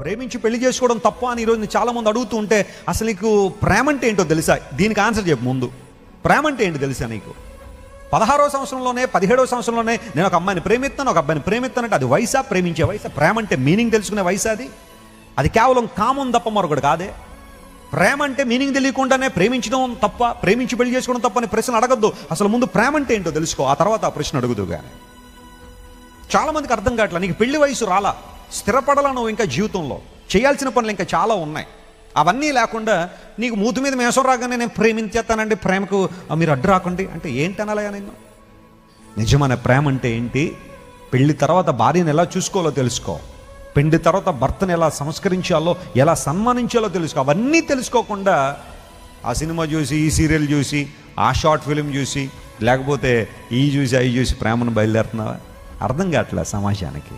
ప్రేమించి పెళ్లి చేసుకోవడం తప్ప అని ఈరోజు చాలామంది అడుగుతూ ఉంటే అసలు నీకు ప్రేమ అంటే ఏంటో తెలుసా? దీనికి ఆన్సర్ చెప్పు ముందు. ప్రేమ అంటే ఏంటో తెలుసా నీకు? 16వ సంవత్సరంలోనే 17వ సంవత్సరంలోనే నేను ఒక అమ్మాయిని ప్రేమిస్తాను, ఒక అబ్బాయిని ప్రేమిస్తానంటే అది వయసా? ప్రేమించే వయసా? ప్రేమ అంటే మీనింగ్ తెలుసుకునే వయసు అది? అది కేవలం కామం తప్ప మరొకటి కాదే. ప్రేమ అంటే మీనింగ్ తెలియకుండానే ప్రేమించడం తప్ప, ప్రేమించి పెళ్లి చేసుకోవడం తప్ప అని ప్రశ్న అడగద్దు. అసలు ముందు ప్రేమ అంటే ఏంటో తెలుసుకో, ఆ తర్వాత ఆ ప్రశ్న అడుగుదు. కానీ చాలామందికి అర్థం కావట్లా. నీకు పెళ్లి వయసు రాలా, స్థిరపడాలా నువ్వు ఇంకా జీవితంలో, చేయాల్సిన పనులు ఇంకా చాలా ఉన్నాయి. అవన్నీ లేకుండా నీకు మూతి మీద మేసం రాగానే నేను ప్రేమించేస్తానండి, ప్రేమకు మీరు అడ్డు రాకండి అంటే ఏంటనాలయా? నేను నిజమైన ప్రేమ అంటే ఏంటి? పెళ్లి తర్వాత భార్యను ఎలా చూసుకోవాలో తెలుసుకో, పెళ్లి తర్వాత భర్తను ఎలా సంస్కరించాలో, ఎలా సన్మానించాలో తెలుసుకో. అవన్నీ తెలుసుకోకుండా ఆ సినిమా చూసి, ఈ సీరియల్ చూసి, ఆ షార్ట్ ఫిలిం చూసి, లేకపోతే ఈ చూసి అవి చూసి ప్రేమను బయలుదేరుతున్నావా? అర్థం కావట్లే సమాజానికి.